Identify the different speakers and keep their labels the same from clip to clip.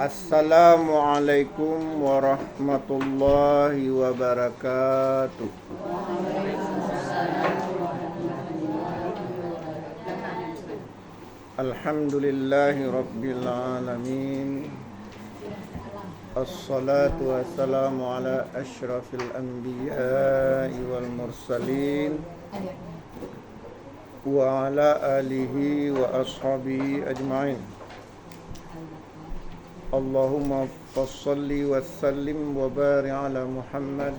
Speaker 1: Assalamualaikum warahmatullahi wabarakatuh. Alhamdulillahi rabbil alamin. Assalatu wassalamu ala asyrafil anbiya'i wal mursalin wa ala alihi wa ashabihi ajma'in. Allahumma fassalli wa sallim wa barik ala Muhammad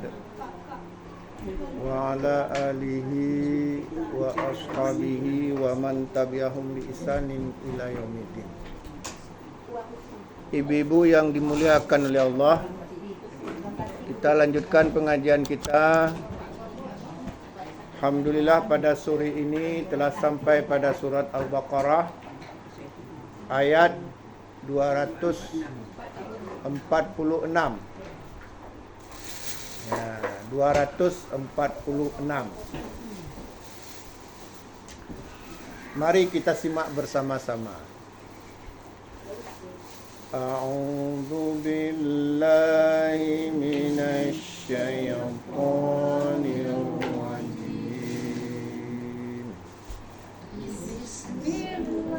Speaker 1: wa ala alihi wa ashabihi wa man tabi'ahum bi ihsanin ila yaumiddin. Ibu-ibu yang dimuliakan oleh Allah, kita lanjutkan pengajian kita. Alhamdulillah pada sore ini telah sampai pada surat Al-Baqarah ayat 246. Ya, 246. Mari kita simak bersama-sama. A'udzu billahi minasy syaithanir rajim.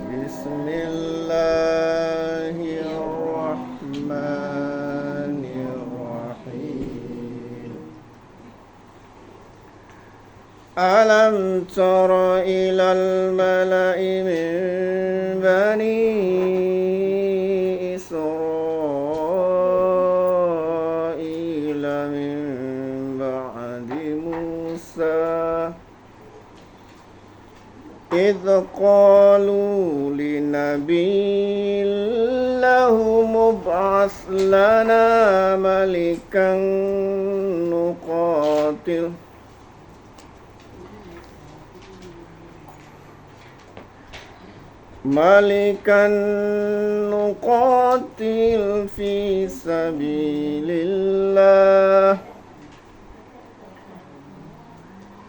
Speaker 1: Bismillahirrahmanirrahim. Alam tara ilal mala'i min bani Israila min ba'di Musa idh qalu linabiyyin lahu mub'ats lana malikan nuqatil fi sabilillah.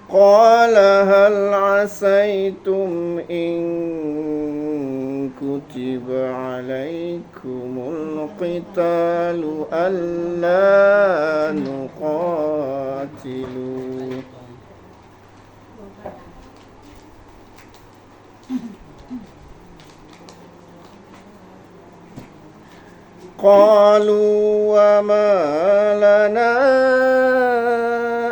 Speaker 1: Qala hal asaytum in kutiba alaikumul qitalu alla nuqatilu. Qalu wa ma lana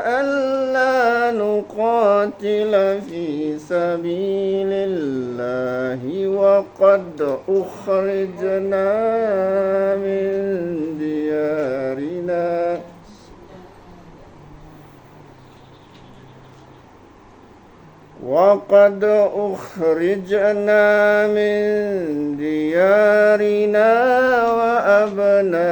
Speaker 1: alla nuqatila fi sabilillahi wa qad ukhrijna min diyarina وَقَدْ أُخْرِجْنَا مِنْ دِيَارِنَا وَأَبْنَائِنَا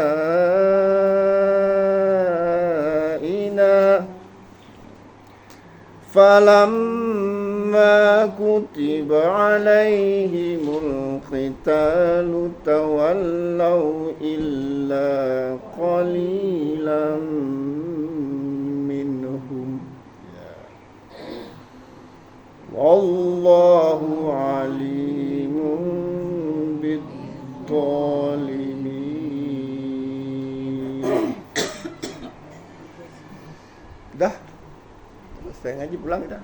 Speaker 1: فَلَمَّا كُتِبَ عَلَيْهِمُ الْقِتَالُ تَوَلَّوْا إِلَّا قَلِيلًا منهم Wallahu alimun bidzalimin. Dah? Selesai ngaji pulang kita?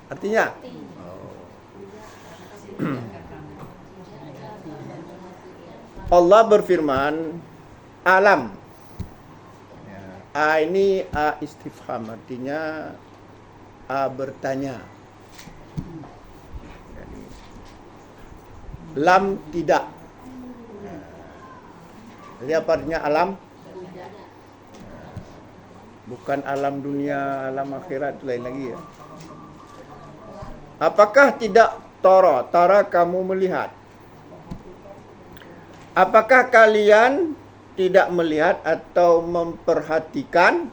Speaker 1: Artinya? Allah berfirman, alam. Ini istifham, artinya bertanya. Jadi, lam tidak. Jadi apa artinya alam? Bukan alam dunia, alam akhirat, lain lagi ya. Apakah tidak tara kamu melihat? Apakah kalian tidak melihat atau memperhatikan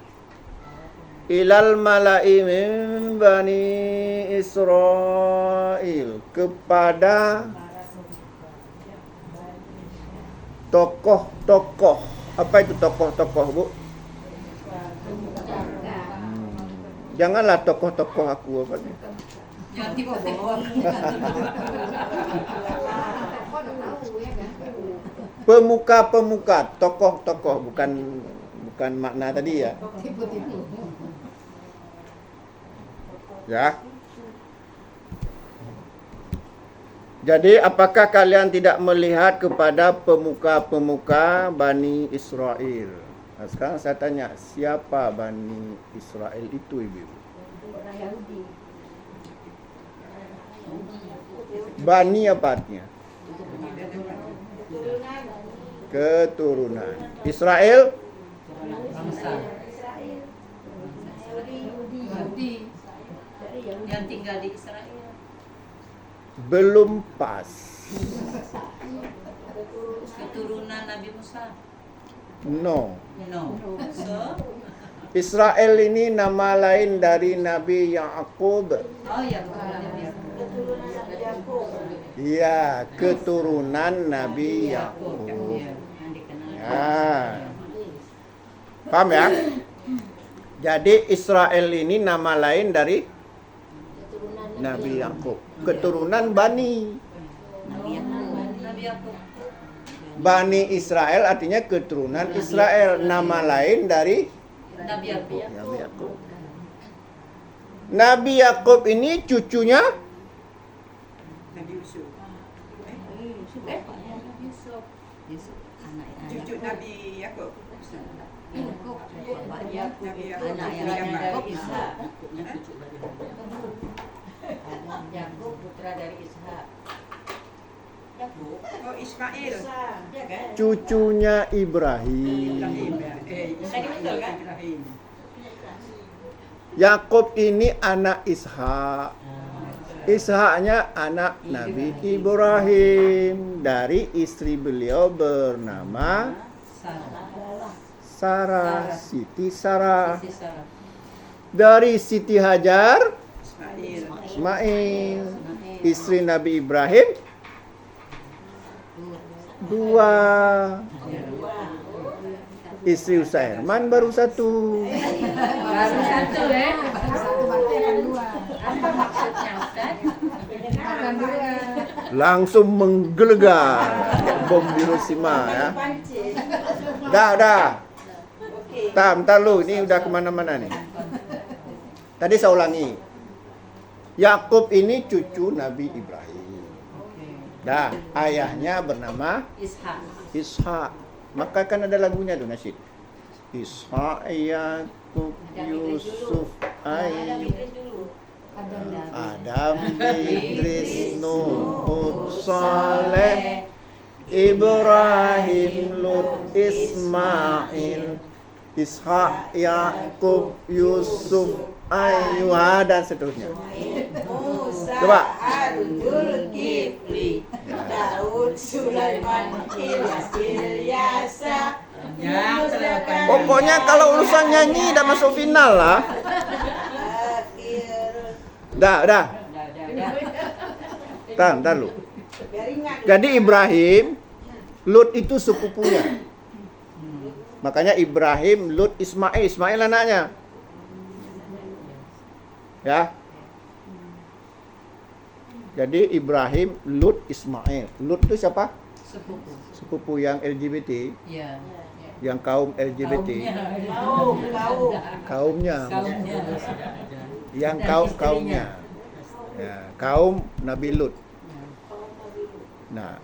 Speaker 1: ilal mala'i min bani Israel, kepada tokoh-tokoh. Apa itu tokoh-tokoh, Bu? Janganlah tokoh-tokoh aku apa nih.
Speaker 2: Jangan tiba-tiba.
Speaker 1: Pemuka-pemuka, tokoh-tokoh, bukan makna tadi ya. Ya. Jadi apakah kalian tidak melihat kepada pemuka-pemuka Bani Israel? Nah, sekarang saya tanya, siapa Bani Israel itu, Ibu? Bani apa artinya? Keturunan. Israel?
Speaker 2: Bangsa. Yahudi. Yang tinggal di Israel.
Speaker 1: Belum pas.
Speaker 2: Keturunan Nabi Musa.
Speaker 1: No.
Speaker 2: No. So,
Speaker 1: Israel ini nama lain dari Nabi Yakub.
Speaker 2: oh ya, keturunan Nabi Yakub.
Speaker 1: Iya, keturunan Nabi Yakub.
Speaker 2: Yang dikenal.
Speaker 1: Ya. Paham ya? Jadi Israel ini nama lain dari Nabi Yakub. Keturunan Bani.
Speaker 2: Nabi Yakub.
Speaker 1: Bani Israel artinya keturunan Israel. Nama lain dari
Speaker 2: Nabi Yakub.
Speaker 1: Nabi Yakub. Nabi Yakub ini cucunya
Speaker 3: Nabi Yusuf.
Speaker 2: Yusuf,
Speaker 3: Cucu Nabi Yakub.
Speaker 2: Nabi Yakub.
Speaker 3: Nabi Yakub.
Speaker 2: Anak yang dari Ishak. Yakub putra dari Ishak. Yakub.
Speaker 3: Oh, Ismail.
Speaker 2: Ya kan?
Speaker 1: cucunya Ibrahim.
Speaker 3: Ibrahim. Ismail
Speaker 2: kan?
Speaker 3: Ibrahim.
Speaker 1: Yakub ini anak Ishak. Ishaknya anak Nabi Ibrahim. Dari istri beliau bernama Sarah, Siti Sarah. Dari Siti Hajar,
Speaker 3: Ismail.
Speaker 1: Ismail. Istri Nabi Ibrahim, dua. Istri Usairman baru satu.
Speaker 2: Baru satu ya. Satu berarti akan dua. Apa maksudnya Ustaz? Akan dua.
Speaker 1: Langsung menggelegar bom Hiroshima ya. Udah. Bentar lu, ini udah kemana-mana nih. Tadi saya ulangi. Yakub ini cucu Nabi Ibrahim. Dah, ayahnya bernama
Speaker 2: Ishak.
Speaker 1: Ishak. Maka kan ada lagunya tuh nasyid. Ishak, Yakub, Yusuf, Ayub, Adam, Idris, Nuh, Saleh, Ibrahim, Lut, Ismail, Ishak, Yakub, Yusuf, Ayub, dan seterusnya. Coba.
Speaker 4: Zulkifli, Daud, Sulaiman, Ilyasa.
Speaker 1: Pokoknya kalau urusan nyanyi udah masuk final lah. Udah. Bentar lu. Jadi Ibrahim, Lut itu sepupunya. Makanya Ibrahim, Lut, Ismail. Ismail anaknya. Ya. Jadi Ibrahim, Lut, Ismail. Lut itu siapa?
Speaker 2: Sepupu.
Speaker 1: Sepupu yang LGBT,
Speaker 2: Iya.
Speaker 1: yang kaum LGBT. Kaumnya. Yang kaumnya. Ya, kaum Nabi Lut. Nah,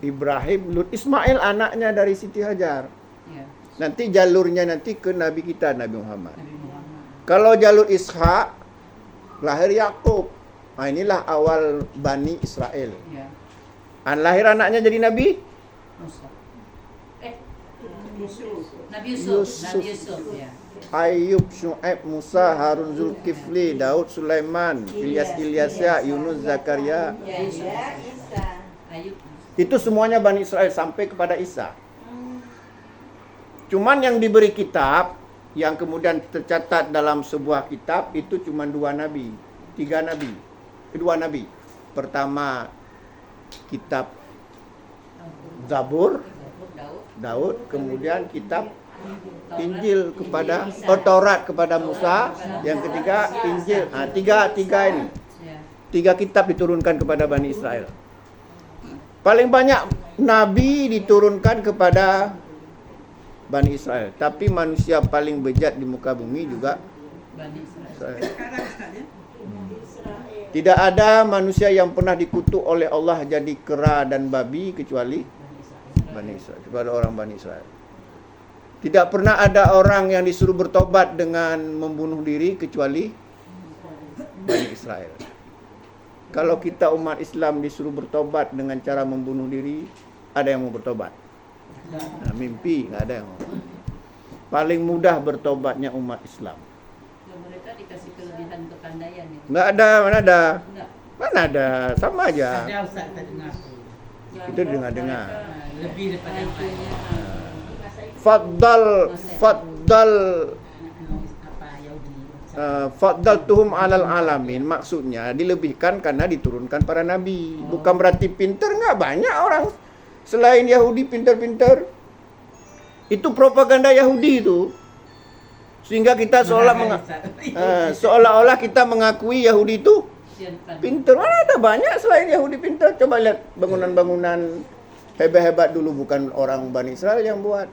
Speaker 1: Ibrahim, Lut, Ismail anaknya dari Siti Hajar.
Speaker 2: Iya.
Speaker 1: Nanti jalurnya nanti ke Nabi kita, Nabi Muhammad.
Speaker 2: Nabi Muhammad.
Speaker 1: Kalau jalur Ishak, lahir Yakub. Nah, inilah awal Bani Israel.
Speaker 2: Iya.
Speaker 1: Lahir anaknya jadi Nabi
Speaker 2: Musa.
Speaker 3: Yusuf.
Speaker 2: Nabi Yusuf.
Speaker 1: Yusuf.
Speaker 2: Nabi Yusuf. Ya.
Speaker 1: Ayub, Syuaib, Musa, Harun, Zulkifli, Daud, Sulaiman, Ilyas, Yunus, Zakaria.
Speaker 2: Ayub.
Speaker 1: Itu semuanya Bani Israel sampai kepada Isa. Cuman yang diberi kitab, yang kemudian tercatat dalam sebuah kitab, itu cuma 2 nabi, 3 nabi. Kedua nabi. Pertama kitab Zabur, Daud, kemudian kitab Injil kepada Taurat kepada Musa, yang ketiga Injil. Tiga ini.
Speaker 2: Ya.
Speaker 1: 3 kitab diturunkan kepada Bani Israel. Paling banyak nabi diturunkan kepada Bani Israel. Tapi manusia paling bejat di muka bumi juga
Speaker 2: Bani Israel.
Speaker 1: Israel.
Speaker 3: Sekarang Ustaz ya.
Speaker 1: Tidak ada manusia yang pernah dikutuk oleh Allah jadi kera dan babi kecuali Bani Israel, kepada orang Bani Israel. Tidak pernah ada orang yang disuruh bertobat dengan membunuh diri kecuali Bani Israel. Kalau kita umat Islam disuruh bertobat dengan cara membunuh diri, ada yang mau bertobat? Nah, mimpi, nggak ada yang mau. Paling mudah bertobatnya umat Islam.
Speaker 2: Dan mereka dikasih kelebihan kepandaian itu.
Speaker 1: Nggak ada, mana ada?
Speaker 2: Enggak.
Speaker 1: Mana ada, sama aja.
Speaker 5: Ada Ustaz tak dengar tu.
Speaker 1: Itu dengar-dengar.
Speaker 5: Lebih daripada yang lain.
Speaker 1: Faddal
Speaker 5: Apa Yahudi.
Speaker 1: faddaltuhum alal alamin, maksudnya dilebihkan karena diturunkan para nabi. Bukan berarti pintar, enggak, banyak orang selain Yahudi pintar-pintar. Itu propaganda Yahudi itu. Sehingga kita seolah-olah kita mengakui Yahudi itu pintar. Mana ada banyak selain Yahudi pintar. Coba lihat bangunan-bangunan hebat-hebat dulu, bukan orang Bani Israel yang buat.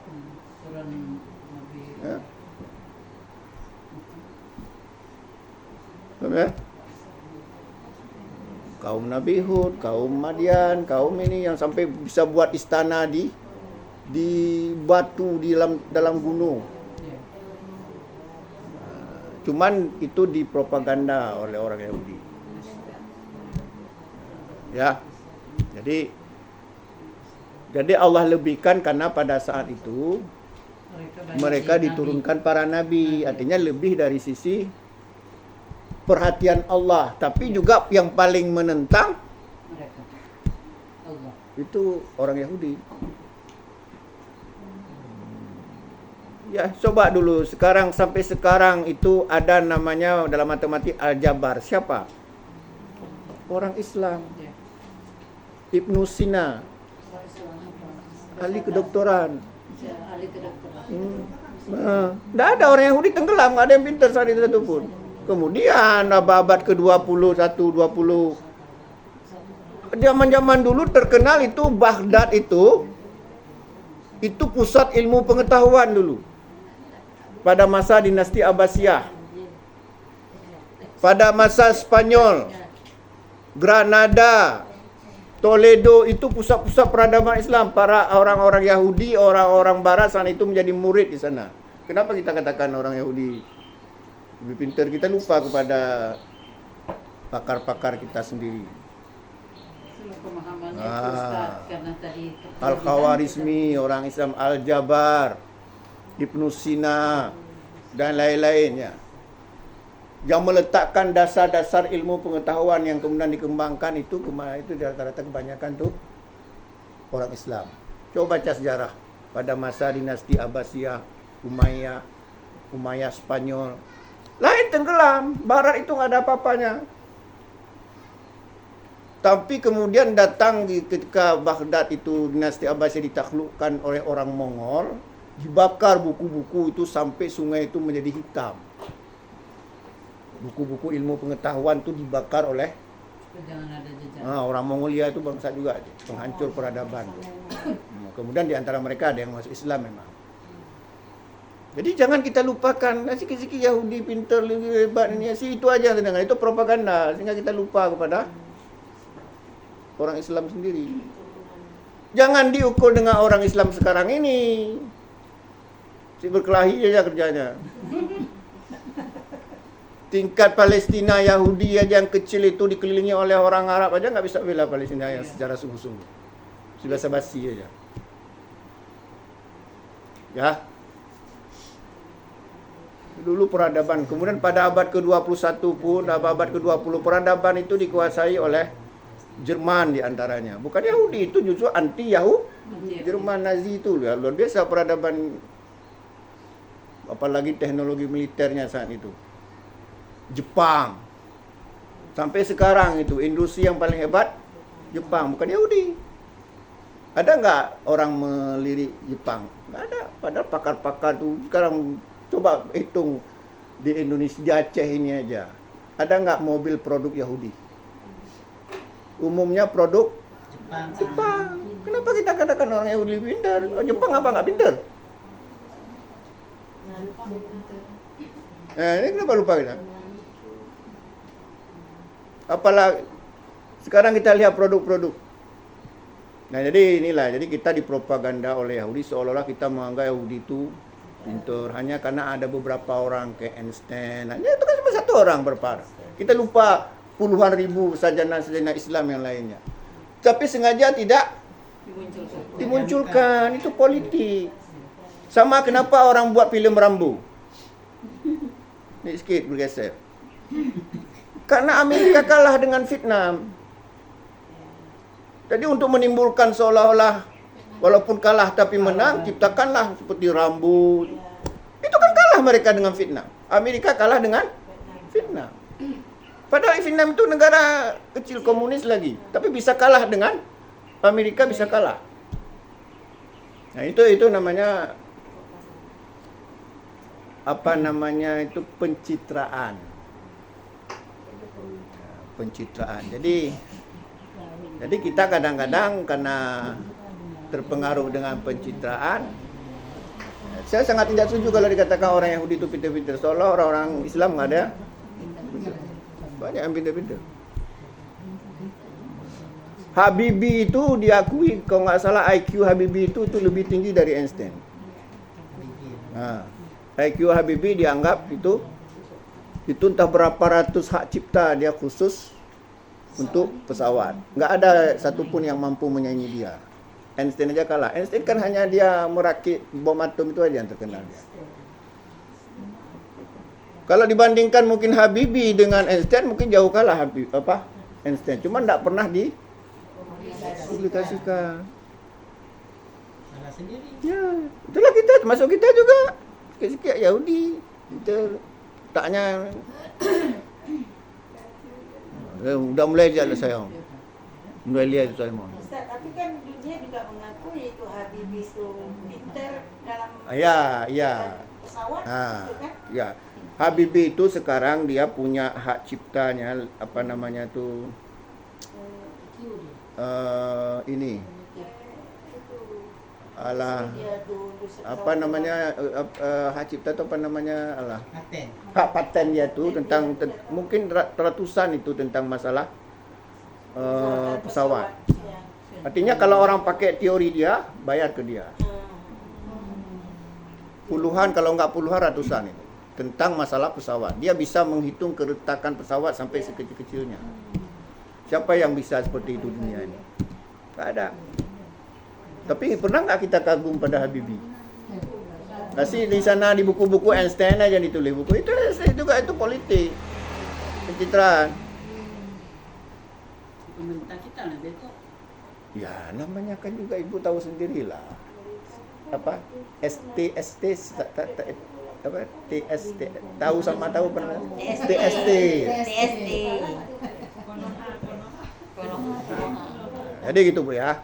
Speaker 1: Ya. Ya. Kaum Nabi Hud, kaum Madian, kaum ini yang sampai bisa buat istana di batu di dalam gunung. Cuman itu dipropaganda oleh orang Yahudi. Ya. Jadi Allah lebihkan karena pada saat itu mereka diturunkan para nabi, artinya lebih dari sisi perhatian Allah, tapi juga yang paling menentang
Speaker 2: Mereka. Allah.
Speaker 1: itu orang Yahudi. Ya, coba dulu sampai sekarang itu ada namanya dalam matematik aljabar. Siapa? Orang Islam.
Speaker 2: Ya.
Speaker 1: Ibnu Sina, ahli kedokteran.
Speaker 2: Ahli kedokteran.
Speaker 1: Tidak ada orang Yahudi tenggelam, nggak ada yang pintar saat itu satupun. Kemudian abad ke-20, 20. Zaman-zaman dulu terkenal itu Baghdad itu pusat ilmu pengetahuan dulu. Pada masa dinasti Abbasiyah. Pada masa Spanyol, Granada, Toledo itu pusat-pusat peradaban Islam. Para orang-orang Yahudi, orang-orang Barat sana itu menjadi murid di sana. Kenapa kita katakan orang Yahudi lebih pintar? Kita lupa kepada pakar-pakar kita sendiri.
Speaker 2: Pemahamannya itu Ustaz, karena tadi
Speaker 1: Al-Khawarizmi, orang Islam, Al-Jabar, Ibnu Sina, dan lain-lainnya. Yang meletakkan dasar-dasar ilmu pengetahuan yang kemudian dikembangkan itu rata-rata kebanyakan tuh orang Islam. Coba baca sejarah pada masa dinasti Abbasiyah, Umayyah Spanyol. Lain tenggelam, Barat itu nggak ada apa-apanya. Tapi kemudian datang ketika Baghdad itu dinasti Abbasiyah ditaklukkan oleh orang Mongol, dibakar buku-buku itu sampai sungai itu menjadi hitam. Buku-buku ilmu pengetahuan itu dibakar oleh
Speaker 2: jangan ada jejak.
Speaker 1: orang Mongolia itu bangsa juga penghancur peradaban. Kemudian di antara mereka ada yang masuk Islam memang. Jadi jangan kita lupakan sikit-sikit Yahudi pintar lebih hebat ini itu aja sedangkan itu propaganda sehingga kita lupa kepada orang Islam sendiri. Jangan diukur dengan orang Islam sekarang ini. Si berkelahi aja kerjanya. Tingkat Palestina Yahudi aja yang kecil itu dikelilingi oleh orang Arab aja nggak bisa bela Palestina yang secara sungguh-sungguh. Sudah basa-basi aja. Ya. Dulu peradaban, kemudian pada abad ke-21 pun, abad ke-20 peradaban itu dikuasai oleh Jerman di antaranya. Bukan Yahudi, itu justru anti Yahudi. Jerman Nazi itu luar biasa peradaban, apalagi teknologi militernya saat itu. Jepang. Sampai sekarang itu industri yang paling hebat Jepang, bukan Yahudi. Ada nggak orang melirik Jepang? Nggak ada. Padahal pakar-pakar tuh sekarang coba hitung di Indonesia, di Aceh ini aja. Ada nggak mobil produk Yahudi? Umumnya produk Jepang. Kenapa kita katakan orang Yahudi pintar? Oh, Jepang apa nggak pintar? Ini kenapa lupa kita? Apalagi sekarang kita lihat produk-produk. Nah, jadi inilah, jadi kita dipropaganda oleh Yahudi seolah-olah kita menganggap Yahudi itu pintar hanya karena ada beberapa orang kayak Einstein. Nah, itu kan cuma satu orang berparah. Kita lupa puluhan ribu sarjana-sarjana Islam yang lainnya. Tapi sengaja tidak dimunculkan. Itu politik. Sama kenapa orang buat film Rambo. Ini sedikit bergeser. Karena Amerika kalah dengan Vietnam. Jadi untuk menimbulkan seolah-olah walaupun kalah tapi menang, ciptakanlah seperti Rambo. Itu kan kalah mereka dengan Vietnam. Amerika kalah dengan Vietnam. Padahal Vietnam itu negara kecil komunis lagi, tapi bisa kalah dengan Amerika, bisa kalah. Nah, itu namanya apa namanya itu pencitraan. Pencitraan. Jadi kita kadang-kadang karena terpengaruh dengan pencitraan, saya sangat tidak setuju kalau dikatakan orang Yahudi itu pintar-pintar. Seolah orang-orang Islam nggak ada. Banyak yang pintar-pintar. Habibie itu diakui, kalau nggak salah IQ Habibie itu lebih tinggi dari Einstein. Nah, IQ Habibie dianggap itu entah berapa ratus hak cipta dia khusus untuk pesawat. Nggak ada satupun yang mampu menyaingi dia. Einstein aja kalah. Einstein kan hanya dia merakit bom atom itu aja yang terkenal dia. Kalau dibandingkan mungkin Habibie dengan Einstein mungkin jauh kalah Einstein. Cuma nggak pernah dipublikasikan.
Speaker 5: Salah sendiri.
Speaker 1: Ya, itulah kita, termasuk kita juga. Sikit-sikit Yahudi. Kita taknya udah mulai je lah saya. Mulai lihat saya mau.
Speaker 4: Ustaz, tapi kan dunia juga mengakui itu Habibie itu pintar dalam
Speaker 1: Ya.
Speaker 4: pesawat, gitu kan?
Speaker 1: Ya. Habibie itu sekarang dia punya hak ciptanya apa namanya tuh ini alah
Speaker 4: Dia dulu
Speaker 1: apa namanya hak cipta itu apa namanya alah
Speaker 5: Paten.
Speaker 1: hak paten dia tuh tentang mungkin ratusan itu tentang masalah pesawat.
Speaker 4: Ya.
Speaker 1: Artinya kalau orang pakai teori dia bayar ke dia. Puluhan kalau nggak puluhan ratusan itu tentang masalah pesawat. Dia bisa menghitung keretakan pesawat sampai sekecil-kecilnya. Siapa yang bisa seperti itu dunia ini? Nggak ada. Tapi pernah nggak kita kagum pada Habibie? Kasih di sana di buku-buku Einstein aja ditulis buku itu juga itu politik, pencitraan.
Speaker 5: Pemerintah kita lah betul.
Speaker 1: Ya namanya kan juga ibu tahu sendirilah. Apa ST apa TST tahu sama tahu pernah TST. Jadi gitu Bu ya.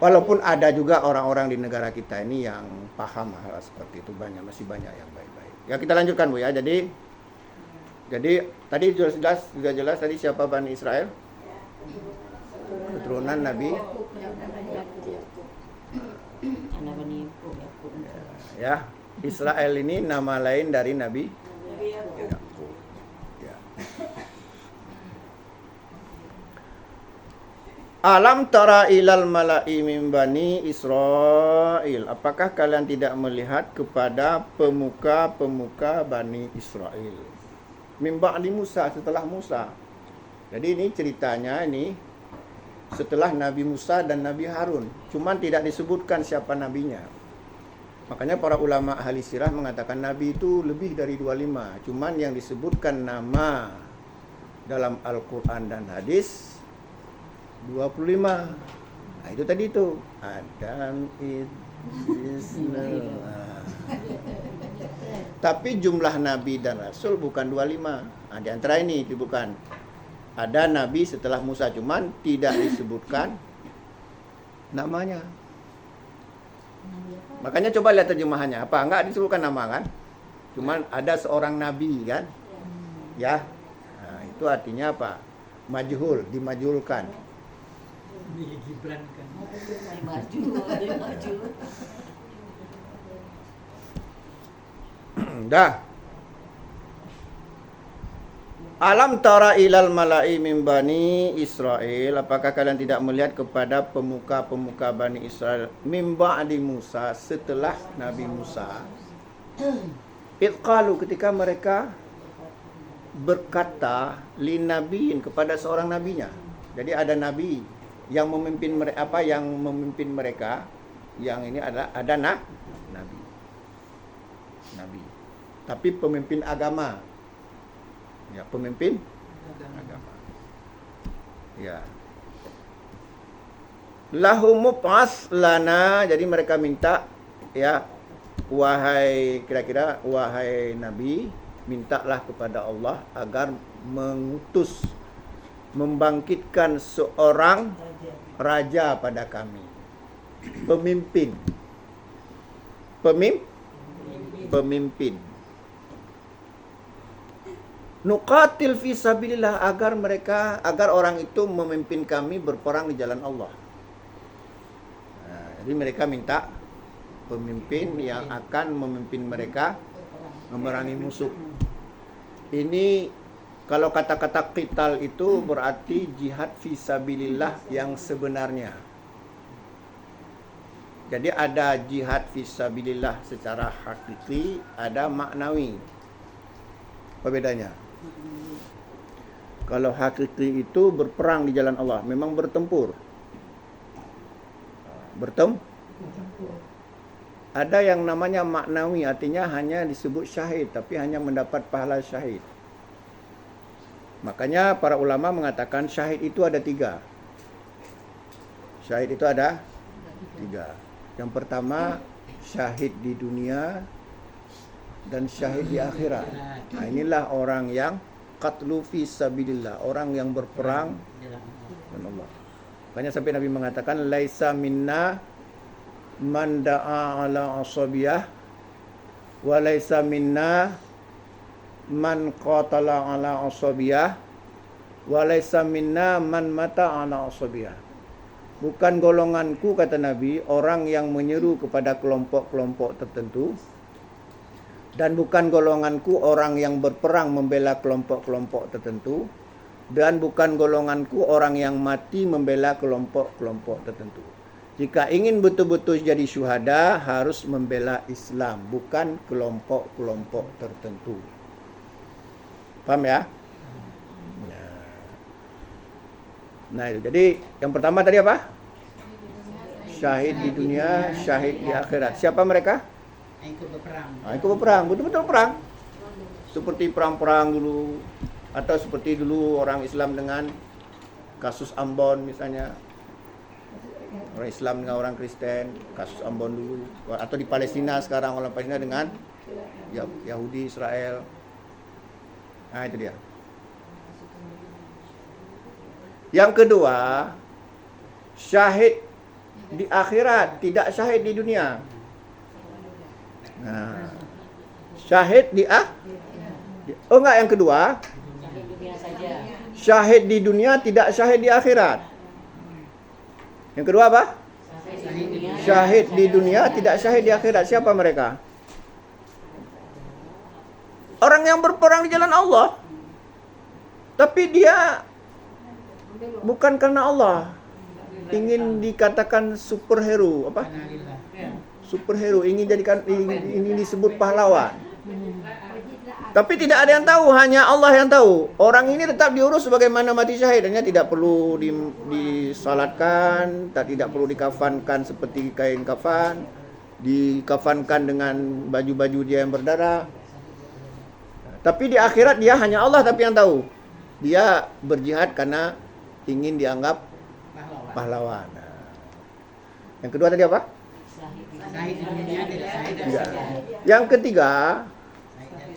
Speaker 1: Walaupun ada juga orang-orang di negara kita ini yang paham hal seperti itu masih banyak yang baik-baik. Ya kita lanjutkan Bu ya. Jadi tadi sudah jelas tadi siapa Bani Israel? Keturunan Nabi ya. Israel ini nama lain dari Nabi Yakub. Ya. Alam tara ilal mala'i min bani Israel. Apakah kalian tidak melihat kepada pemuka-pemuka Bani Israel? Min ba'di Musa, setelah Musa. Jadi ini ceritanya ini setelah Nabi Musa dan Nabi Harun. Cuman tidak disebutkan siapa nabinya. Makanya para ulama ahli sirah mengatakan Nabi itu lebih dari 25. Cuman yang disebutkan nama dalam Al-Quran dan hadis 25. Nah, itu tadi itu. Adam Idris Noah. Tapi jumlah Nabi dan Rasul bukan 25. Nah, di antara ini bukan. Ada Nabi setelah Musa. Cuman tidak disebutkan namanya. Makanya coba lihat terjemahannya. Apa? Enggak disebutkan nama kan? Cuman ada seorang Nabi kan? Ya. Nah, itu artinya apa? Majhul, dimajhulkan.
Speaker 5: Milih Gibran kan.
Speaker 2: Maju, dia maju.
Speaker 1: Dah. Alam tara ilal mala'i min bani Israel. Apakah kalian tidak melihat kepada pemuka-pemuka Bani Israel min ba'di Musa, setelah Nabi Musa? Idqalu, ketika mereka berkata linabiin, kepada seorang nabinya. Jadi ada nabi yang memimpin mereka, yang memimpin mereka. Yang ini ada nabi. Nabi. Tapi pemimpin agama. Ya, pemimpin agama. Ya. Lahumub'as lana, jadi mereka minta, ya, wahai nabi, mintalah kepada Allah agar mengutus, membangkitkan seorang raja pada kami. Pemimpin. Nuqatil fi sabilillah, agar orang itu memimpin kami berperang di jalan Allah. Nah, jadi mereka minta pemimpin yang akan memimpin mereka memerangi musuh. Ini kalau kata-kata qital itu berarti jihad fi sabilillah yang sebenarnya. Jadi ada jihad fi sabilillah secara hakiki, ada maknawi. Apa bedanya? Kalau hakiki itu berperang di jalan Allah, memang bertempur. Ada yang namanya maknawi, artinya hanya disebut syahid, tapi hanya mendapat pahala syahid. Makanya para ulama mengatakan syahid itu ada 3. Syahid itu ada 3. Yang pertama, syahid di dunia dan syahid di akhirat. Nah, inilah orang yang qatlu fi sabilillah, orang yang berperang dengan Allah. Makanya sampai Nabi mengatakan laisa minna man da'a ala asabiyah wa laisa minna man qatala ala asabiyah wa laisa minna man mata ala asabiyah. Bukan golonganku, kata Nabi, orang yang menyeru kepada kelompok-kelompok tertentu, dan bukan golonganku orang yang berperang membela kelompok-kelompok tertentu, dan bukan golonganku orang yang mati membela kelompok-kelompok tertentu. Jika ingin betul-betul jadi syuhada, harus membela Islam, bukan kelompok-kelompok tertentu. Paham ya? Nah itu. Jadi yang pertama tadi apa? Syahid di dunia, syahid di akhirat. Siapa mereka?
Speaker 5: Ikut berperang.
Speaker 1: Ikut berperang, betul-betul perang. Seperti perang-perang dulu, atau seperti dulu orang Islam dengan kasus Ambon misalnya. Orang Islam dengan orang Kristen, kasus Ambon dulu. Atau di Palestina sekarang, orang Palestina dengan Yahudi, Israel. Nah itu dia. Yang kedua, syahid di akhirat, tidak syahid di dunia. Nah, syahid yang kedua, syahid di dunia, tidak syahid di akhirat. Yang kedua apa? Syahid di dunia, tidak syahid di akhirat. Siapa mereka? Orang yang berperang di jalan Allah, tapi dia bukan karena Allah, ingin dikatakan superhero, apa? Superhero, ingin disebut pahlawan. Tapi tidak ada yang tahu, hanya Allah yang tahu. Orang ini tetap diurus sebagaimana mati syahid, hanya tidak perlu disalatkan, tidak perlu dikafankan seperti kain kafan, dikafankan dengan baju-baju dia yang berdarah. Tapi di akhirat dia hanya Allah tapi yang tahu. Dia berjihad karena ingin dianggap pahlawan. Yang kedua tadi apa? Tidak. Yang ketiga,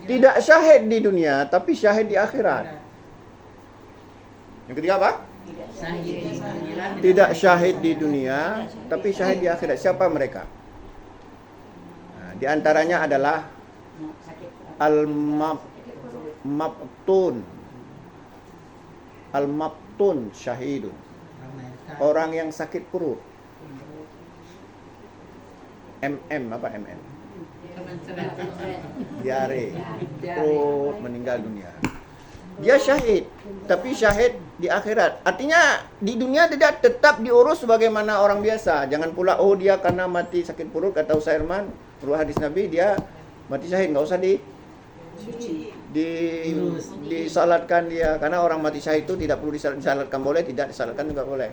Speaker 1: tidak syahid di dunia, tapi syahid di akhirat. Yang ketiga apa? Tidak syahid di dunia, tapi syahid di akhirat. Siapa mereka? Nah, di antaranya adalah Al-Mabtun syahidun. Orang yang sakit perut. Apa MM? Diare. Perut meninggal dunia. Dia syahid, tapi syahid di akhirat. Artinya di dunia tidak tetap diurus sebagaimana orang biasa. Jangan pula dia karena mati sakit perut, kata Ustaz Irman, menurut hadis Nabi dia mati syahid, enggak usah disalatkan dia, karena orang mati syahid itu tidak perlu disalatkan, boleh, tidak disalatkan juga boleh.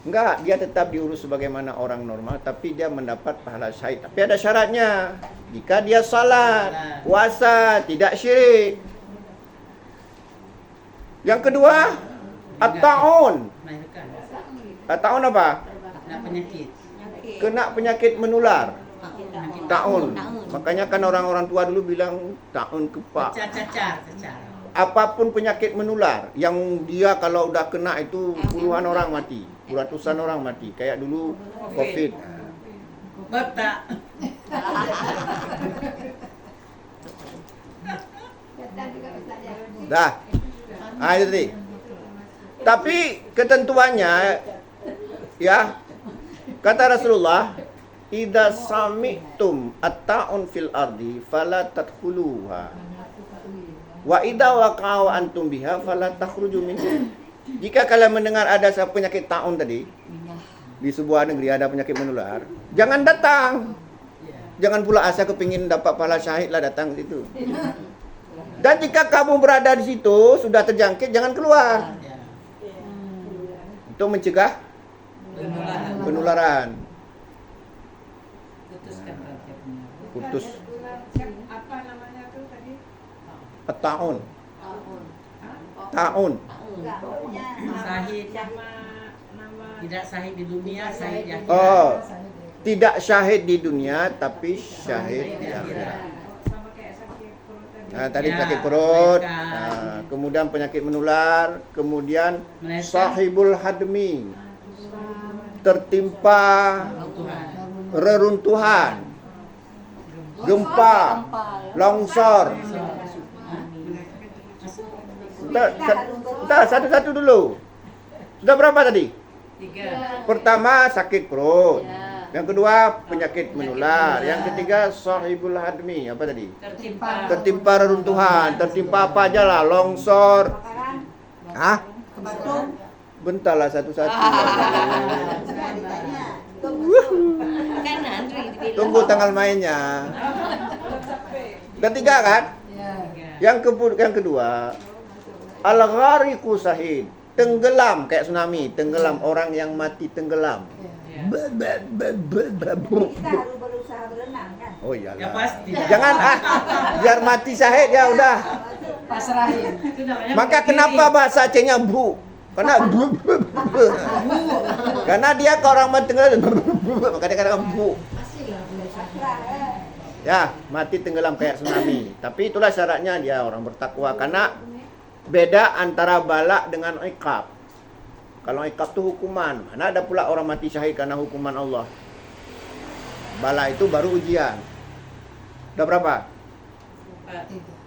Speaker 1: Enggak, dia tetap diurus sebagaimana orang normal, tapi dia mendapat pahala syahid. Tapi ada syaratnya. Jika dia salat, puasa, tidak syirik. Yang kedua, at-ta'un.
Speaker 5: Melahirkan.
Speaker 1: At-ta'un apa?
Speaker 5: Kena penyakit.
Speaker 1: Kena penyakit menular.
Speaker 5: Penyakit
Speaker 1: Ta'un. Makanya kan orang-orang tua dulu bilang ta'un kepak.
Speaker 5: cacar.
Speaker 1: Apapun penyakit menular yang dia kalau udah kena itu puluhan orang mati, ratusan orang mati. Kayak dulu COVID.
Speaker 5: Batak.
Speaker 1: Dah. Itu tadi. Tapi ketentuannya ya kata Rasulullah, idza sami'tum at-ta'un fil ardi fala tadkhuluha. Wa idza waqa'a antum biha fala takhruju minha. Jika kalian mendengar ada penyakit ta'un tadi di sebuah negeri ada penyakit menular, jangan datang. Jangan pula asa kepingin dapat pahala syahid lah datang ke situ. Dan jika kamu berada di situ sudah terjangkit, jangan keluar. Untuk mencegah penularan.
Speaker 5: Putuskan rantai penularan.
Speaker 1: Putus
Speaker 3: Apa namanya tuh tadi?
Speaker 1: ta'un. Ta'un.
Speaker 5: Sahid.
Speaker 3: Nama nama
Speaker 5: Tidak sahid di dunia, sahid di akhirat.
Speaker 1: Oh, tidak syahid di dunia tapi syahid di akhirat.
Speaker 3: sama kayak sakit perut tadi.
Speaker 1: Nah, tadi
Speaker 5: Ya,
Speaker 1: penyakit perut,
Speaker 5: melahirkan.
Speaker 1: kemudian penyakit menular, kemudian
Speaker 5: Melahirkan.
Speaker 1: sahibul hadmi, tertimpa
Speaker 5: Tuhan.
Speaker 1: reruntuhan, gempa, longsor. Bentar, satu-satu dulu. Sudah berapa tadi?
Speaker 5: 3.
Speaker 1: Pertama sakit perut. Yang kedua penyakit menular. Yang ketiga sahibul hadmi. Apa tadi? Tertimpa reruntuhan. Tertimpa apa aja lah. Longsor. Hah? Bentarlah satu-satu. Tunggu tanggal mainnya. Ketiga kan? Yang kedua al-ghariqu sahid. Tenggelam kayak tsunami, tenggelam orang yang mati tenggelam.
Speaker 4: Kita harus berusaha berenang kan?
Speaker 1: Oh iyalah.
Speaker 5: Ya pasti.
Speaker 1: Jangan biar mati syahid ya udah.
Speaker 4: Pasrahin.
Speaker 5: Itu namanya
Speaker 1: Maka
Speaker 5: bunuh
Speaker 1: kenapa
Speaker 5: diri.
Speaker 1: bahasa Acehnya bu? Karena karena dia ke orang mati tenggelam. Maka dia katakan bu. Ya, mati tenggelam kayak tsunami. Tapi itulah syaratnya dia orang bertakwa, karena beda antara balak dengan iqab. Kalau iqab itu hukuman, mana ada pula orang mati syahid karena hukuman Allah. Bala itu baru ujian. Udah berapa?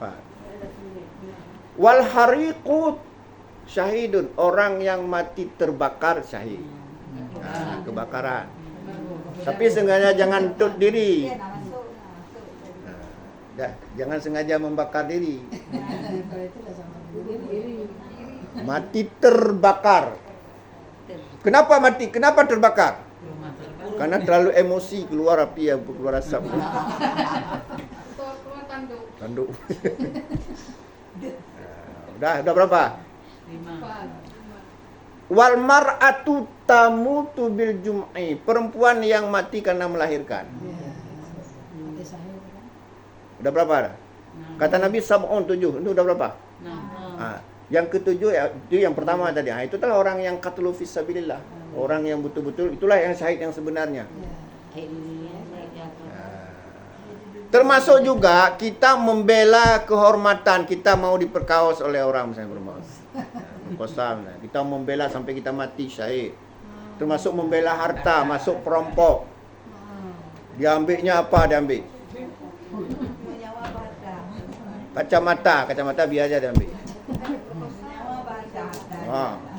Speaker 1: 4. Wal hariqu syahidun, orang yang mati terbakar syahid. Nah, kebakaran. Tapi sengaja jangan tut diri. Dah, jangan sengaja membakar diri. Mati terbakar. Kenapa mati? Kenapa terbakar?
Speaker 5: Rumah terbakar.
Speaker 1: Karena terlalu emosi, keluar api ya, keluar asap. Tanduk. Udah berapa?
Speaker 5: 5.
Speaker 1: Wal mar'atu tamutu bil jum'i. Perempuan yang mati karena melahirkan. Udah berapa? Kata Nabi sab'un 7. Itu udah berapa?
Speaker 5: 6.
Speaker 1: Yang ketujuh ya, itu yang pertama tadi. Itu adalah orang yang qatlu fisabilillah. Orang yang betul-betul itulah yang syahid yang sebenarnya. Termasuk juga kita membela kehormatan, kita mau diperkaos oleh orang misalnya bermaus. Kosam, kita membela sampai kita mati syahid. Termasuk membela harta, masuk perampok. Diambilnya apa diambil? Kacamata biar aja diambil.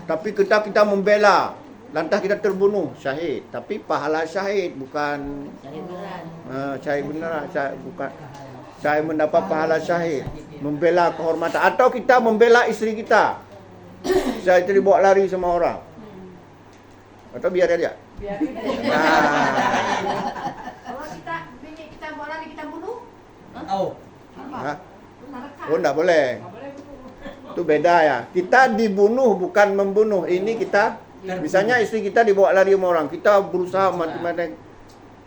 Speaker 1: Tapi kita membela Lantas kita terbunuh, syahid. Tapi pahala syahid bukan
Speaker 5: Syahid beneran.
Speaker 1: syahid beneran, bukan syahid mendapat pahala syahid. Membela kehormatan atau kita membela isteri kita. Saya itu dibawa lari sama orang. Atau biar aja.
Speaker 2: Kalau kita bini kita bawa lari kita bunuh,
Speaker 5: Oh.
Speaker 1: Hah?
Speaker 2: neraka.
Speaker 1: Oh, enggak boleh. Itu beda ya. Kita dibunuh bukan membunuh. Ini kita misalnya istri kita dibawa lari sama orang, kita berusaha mati-mati.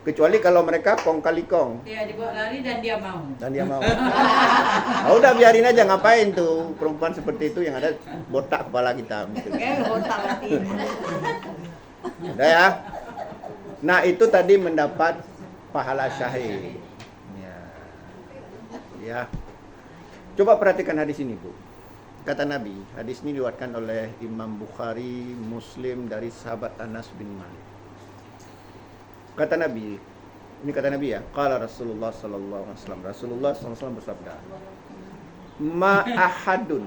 Speaker 1: Kecuali kalau mereka kong kali kong
Speaker 5: Dia dibawa lari dan dia mau.
Speaker 1: dan dia mau. Ah, udah biarin aja, ngapain tuh perempuan seperti itu yang ada botak kepala kita. Gitu.
Speaker 4: Otak hati.
Speaker 1: Udah ya. Nah, itu tadi mendapat pahala syahid. Ya. Ya. Coba perhatikan hadis ini, Bu. Kata Nabi, hadis ini diriwayatkan oleh Imam Bukhari, Muslim dari sahabat Anas bin Malik. Kata Nabi, ini kata Nabi ya, qala Rasulullah sallallahu alaihi wasallam. Rasulullah sallallahu alaihi wasallam bersabda, "Ma ahadun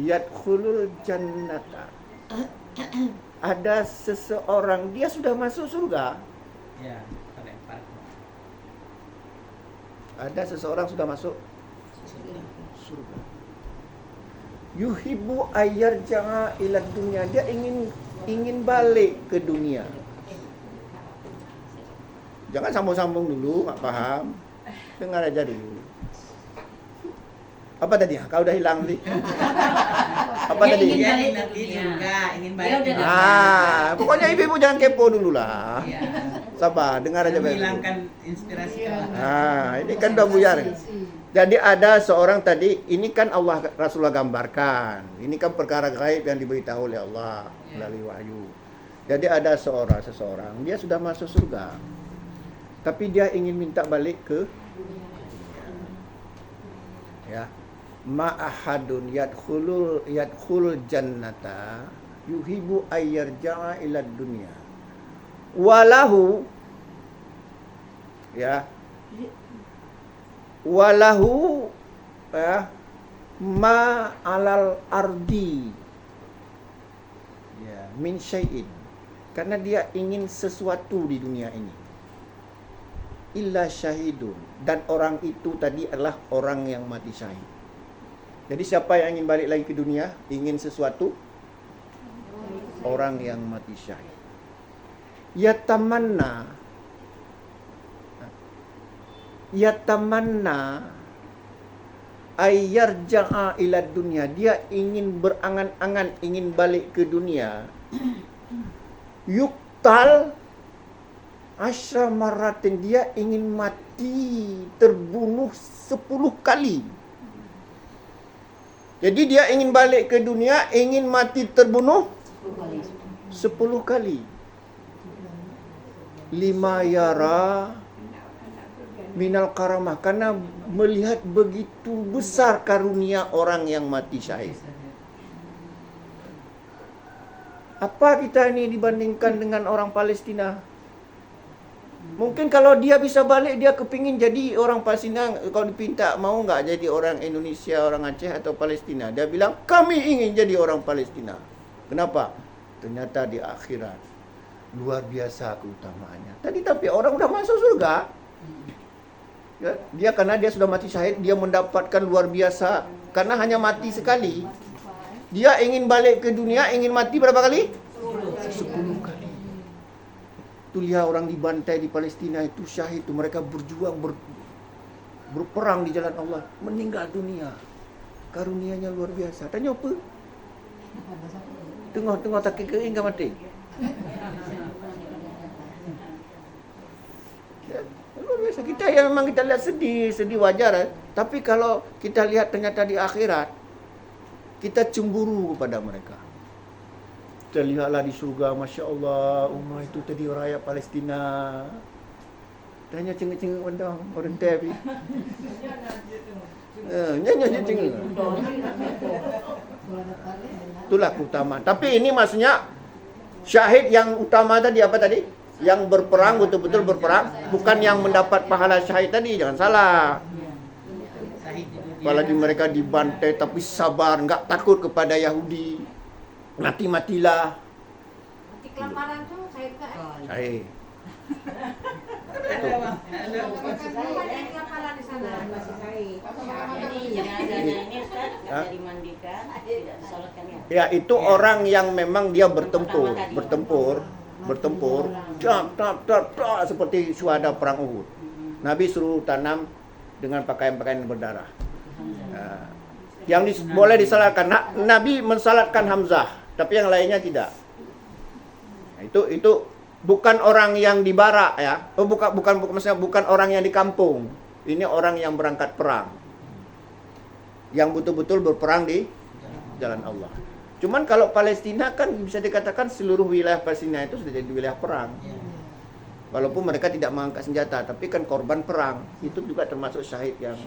Speaker 1: yadkhulul jannata." Ada seseorang dia sudah masuk surga.
Speaker 5: Ya, terlempar.
Speaker 1: Ada seseorang sudah masuk surga. Yuhibbu ayyarja'a ila dunya. Dia ingin balik ke dunia. Jangan sambung-sambung dulu, nggak paham. Dengar aja dulu. Apa tadi? Kau udah hilang tadi. Apa
Speaker 5: Dia
Speaker 1: tadi?
Speaker 5: ingin
Speaker 6: Dia
Speaker 5: balik
Speaker 6: nanti
Speaker 5: dunia.
Speaker 6: surga, ingin
Speaker 5: Dia
Speaker 6: balik
Speaker 5: udah
Speaker 6: dunia.
Speaker 1: Ah, pokoknya ibu-ibu jangan kepo dulu lah.
Speaker 6: Iya.
Speaker 1: Sabar, dengar aja baik.
Speaker 6: Menghilangkan inspirasi kawan.
Speaker 1: Ah, ini kan udah buyar. Jadi ada seorang tadi, ini kan Allah Rasulullah gambarkan. Ini kan perkara gaib yang diberitahu oleh Allah melalui wahyu. Jadi ada seseorang, dia sudah masuk surga. Tapi dia ingin minta balik ke dunia. Ya. Ma ahadun yadkhulul jannata yuhibbu ayyarja'a ila dunya. Walahu ya walahu ya ma alal ardi ya min syai'in, karena dia ingin sesuatu di dunia ini, illa syahidun, dan orang itu tadi adalah orang yang mati syahid. Jadi siapa yang ingin balik lagi ke dunia, ingin sesuatu, orang yang mati syahid. Yatamanna ayyarja'a ila dunya. Dia ingin berangan-angan, ingin balik ke dunia. Yuktal asyra maratin. Dia ingin mati, terbunuh 10 kali. Jadi dia ingin balik ke dunia, ingin mati terbunuh 10 kali. 5 yara minal karamah, karena melihat begitu besar karunia orang yang mati syahid. Apa kita ini dibandingkan dengan orang Palestina? Mungkin kalau dia bisa balik, dia kepingin jadi orang Palestina. Kalau dipinta, mau nggak jadi orang Indonesia, orang Aceh atau Palestina? Dia bilang, kami ingin jadi orang Palestina. Kenapa? Ternyata di akhirat luar biasa keutamaannya. Tapi orang udah masuk surga. Ya, dia karena dia sudah mati syahid, dia mendapatkan luar biasa. Karena hanya mati sekali. Dia ingin balik ke dunia, ingin mati berapa kali? 10 kali. Itu lihat orang dibantai di Palestina itu syahid itu, mereka berjuang berperang di jalan Allah, meninggal dunia. Karunianya luar biasa. Tanya apa? Tengok tak kering enggak mati. Ya, luar biasa. Kita yang memang kita lihat sedih wajar. Tapi kalau kita lihat ternyata di akhirat, kita cemburu kepada mereka. Kita lihatlah di surga, Masya Allah, itu tadi rakyat Palestina. Tanya cengeng-cengeng orang tepi. Nyanyi cengeng. Itulah keutamaan. Tapi ini maksudnya syahid yang utama tadi apa tadi? Yang berperang, betul-betul berperang, bukan yang mendapat pahala syahid tadi, jangan salah.
Speaker 6: Syahid di dunia.
Speaker 1: Apalagi mereka dibantai tapi sabar, enggak takut kepada Yahudi. mati-matilah.
Speaker 2: Mati kelaparan tuh saya enggak.
Speaker 1: Syahid.
Speaker 5: Ada bang. Ada.
Speaker 2: Mati kelaparan di sana.
Speaker 4: Jadi jenazahnya ini Ustaz nggak
Speaker 1: Hah?
Speaker 4: ada dimandikan, tidak disolatkan ya.
Speaker 1: Ya, itu orang yang memang dia bertempur, tak seperti syuhada perang Uhud. Nabi suruh tanam dengan pakaian-pakaian yang berdarah. Nah, yang boleh disalatkan, Nabi mensalatkan Hamzah, tapi yang lainnya tidak. Nah, itu bukan orang yang di barak ya. Maksudnya bukan orang yang di kampung. Ini orang yang berangkat perang. Yang betul-betul berperang di jalan Allah. Cuman kalau Palestina kan bisa dikatakan seluruh wilayah Palestina itu sudah jadi wilayah perang. Walaupun mereka tidak mengangkat senjata, tapi kan korban perang. Itu juga termasuk syahid yang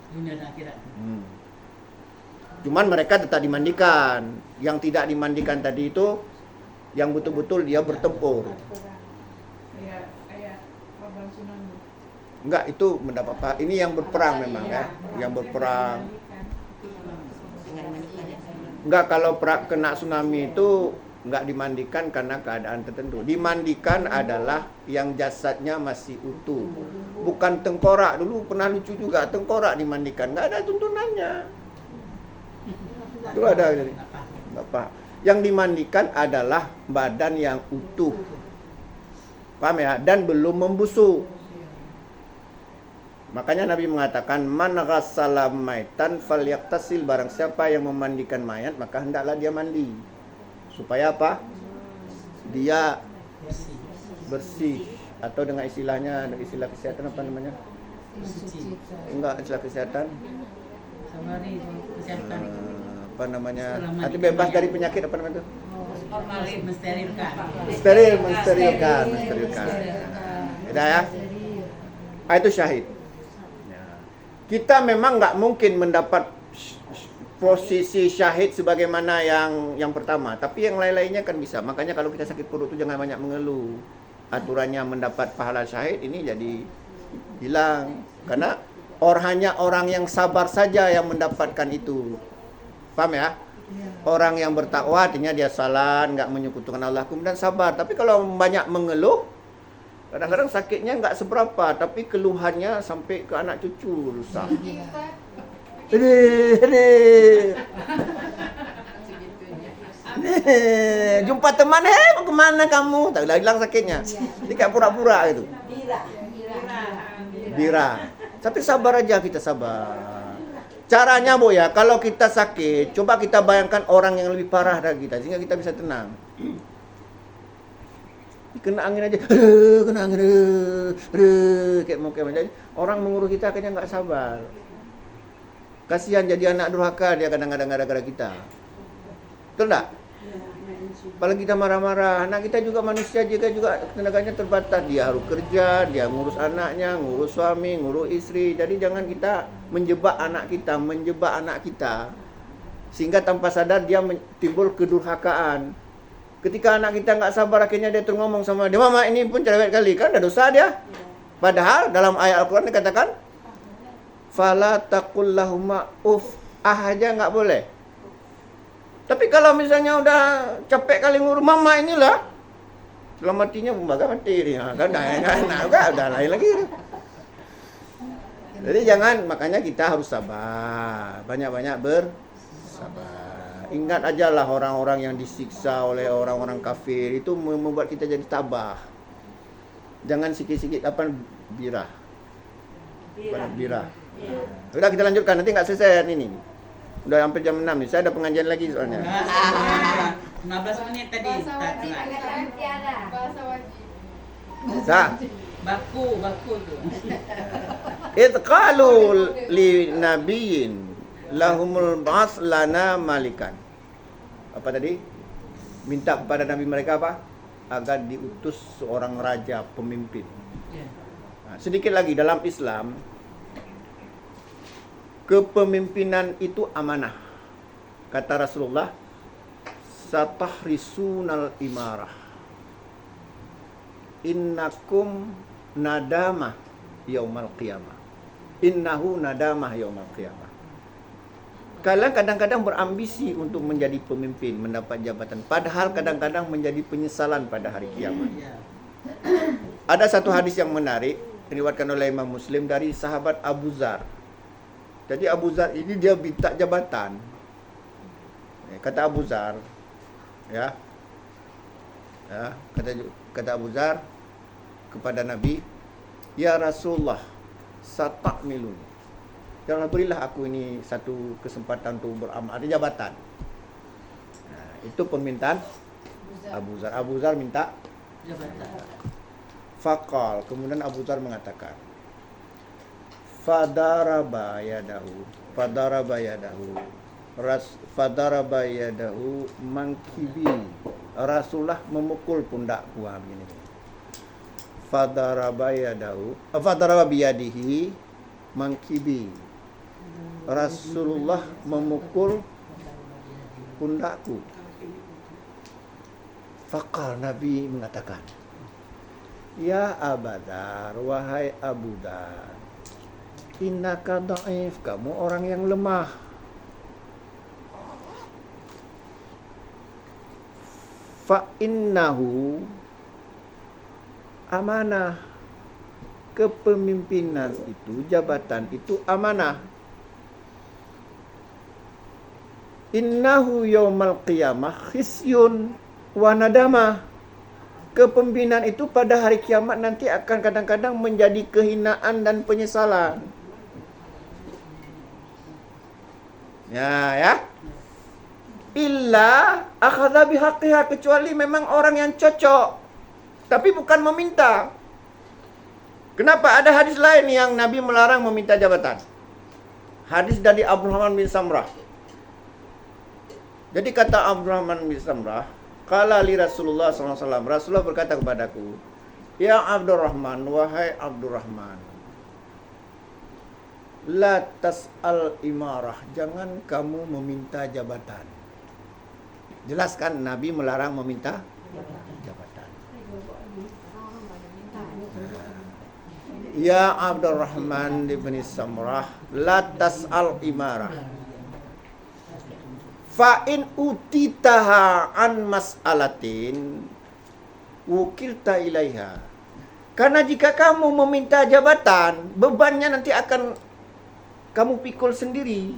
Speaker 5: Dunia dan akhirat.
Speaker 1: Cuman mereka tetap dimandikan. Yang tidak dimandikan tadi itu yang betul-betul dia bertempur.
Speaker 3: Kayak korban tsunami.
Speaker 1: Enggak, itu mendapat ini yang berperang memang ya, yang berperang. Enggak, kalau kena tsunami itu enggak dimandikan karena keadaan tertentu. Dimandikan adalah yang jasadnya masih utuh. Bukan tengkorak. Dulu pernah lucu juga, tengkorak dimandikan. Enggak ada tuntunannya. Itu ada jadi. Bapak. Yang dimandikan adalah badan yang utuh. Paham ya? Dan belum membusuk. Makanya Nabi mengatakan man ghassala maitan falyaqtasil, barang siapa yang memandikan mayat maka hendaklah dia mandi. Supaya apa? Dia bersih, atau dengan istilah kesehatan apa namanya?
Speaker 5: Suci.
Speaker 1: Enggak, istilah kesehatan.
Speaker 5: Sabari kesehatan.
Speaker 1: Apa namanya? Atau bebas dari penyakit apa namanya itu?
Speaker 5: Formalin mensterilkan.
Speaker 1: Mensterilkan. Tidak ya? Itu syahid. Kita memang nggak mungkin mendapat posisi syahid sebagaimana yang pertama, tapi yang lain-lainnya kan bisa. Makanya kalau kita sakit perut itu jangan banyak mengeluh. Aturannya mendapat pahala syahid ini jadi hilang, karena hanya orang yang sabar saja yang mendapatkan itu. Paham ya? Orang yang bertakwa artinya dia salat, nggak menyekutukan Allah, kemudian sabar. Tapi kalau banyak mengeluh, kadang-kadang sakitnya nggak seberapa, tapi keluhannya sampai ke anak cucu rusak. Jumpa teman, mau kemana kamu? Tak hilang sakitnya. Ini kayak pura-pura gitu. Bira. Tapi sabar aja, kita sabar. Caranya Bu ya, kalau kita sakit, coba kita bayangkan orang yang lebih parah dari kita, sehingga kita bisa tenang. Kena angin aja, kena angin, kayak mau jadi orang mengurus kita akhirnya nggak sabar. Kasihan jadi anak durhaka dia kadang-kadang gara-gara kita. Betul tak? Apalagi kita marah-marah, anak kita juga manusia juga tenaganya terbatas. Dia harus kerja, dia ngurus anaknya, ngurus suami, ngurus istri. Jadi jangan kita menjebak anak kita, sehingga tanpa sadar dia timbul kedurhakaan. Ketika anak kita nggak sabar, akhirnya dia terus ngomong sama dia, mama ini pun cerewet kali, kan ada dosa dia. Padahal dalam ayat Al-Quran dikatakan, fala taqul lahuma aja nggak boleh. Tapi kalau misalnya udah capek kali ngurus mama inilah, dalam matinya pembaga mati dia, kan udah lain lagi. Jadi jangan, makanya kita harus sabar, banyak-banyak bersabar. Ingat aja lah orang-orang yang disiksa oleh orang-orang kafir itu membuat kita jadi tabah. Jangan sikit-sikit birah. Sudah kita lanjutkan, nanti nggak selesai ini. Udah hampir jam 6 nih, saya ada pengajian lagi soalnya.
Speaker 5: 15 menit tadi.
Speaker 2: Bahasa wajib.
Speaker 1: Sah.
Speaker 5: Baku tuh.
Speaker 1: Qalu li nabiyyin lahumul ba'ats lana malikan. Apa tadi? Minta kepada nabi mereka apa? Agar diutus seorang raja, pemimpin. Nah, sedikit lagi dalam Islam, kepemimpinan itu amanah. Kata Rasulullah, satahrisunal imarah. Innakum nadamah yaumal qiyamah. Innahu nadamah yaumal qiyamah. Kalian kadang-kadang berambisi untuk menjadi pemimpin, mendapat jabatan. Padahal kadang-kadang menjadi penyesalan pada hari kiamat.
Speaker 5: Ya.
Speaker 1: Ada satu hadis yang menarik, diriwayatkan oleh Imam Muslim dari sahabat Abu Zar. Jadi Abu Zar ini dia minta jabatan. Kata Abu Zar, kata Abu Zar kepada Nabi, "Ya Rasulullah, sata'milun. Ya Allah, berilah aku ini satu kesempatan untuk beramal, ada jabatan." Nah, itu permintaan Abu Zar. Abu Zar minta
Speaker 5: Jabatan.
Speaker 1: Faqal, kemudian Abu Zar mengatakan, Fadaraba yadahu mangkibi. Rasulullah memukul pundakku begini. Fadaraba biyadihi mangkibi. Rasulullah memukul pundakku. Faqal, Nabi mengatakan, Ya Abadar, wahai Abu Dar, innaka dhaif, kamu orang yang lemah. Fa innahu amanah. Kepemimpinan itu, jabatan itu amanah. Innahu yaumal qiyamah khisyun wa nadamah. Kepemimpinan itu pada hari kiamat nanti akan kadang-kadang menjadi kehinaan dan penyesalan. Ya. Illa akhadha bihaqqiha, kecuali memang orang yang cocok, tapi bukan meminta. Kenapa? Ada hadis lain yang Nabi melarang meminta jabatan. Hadis dari Abdurrahman bin Samrah. Jadi kata Abdurrahman bin Samrah, qala li Rasulullah SAW, Rasulullah berkata kepadaku, Ya Abdurrahman, wahai Abdurrahman, la tas'al imarah, jangan kamu meminta jabatan. Jelaskan Nabi melarang meminta jabatan. Ya Abdurrahman bin Samrah, la tas'al imarah. Fa in utitaha an mas'alatin wukilta ilaiha. Karena jika kamu meminta jabatan, bebannya nanti akan kamu pikul sendiri.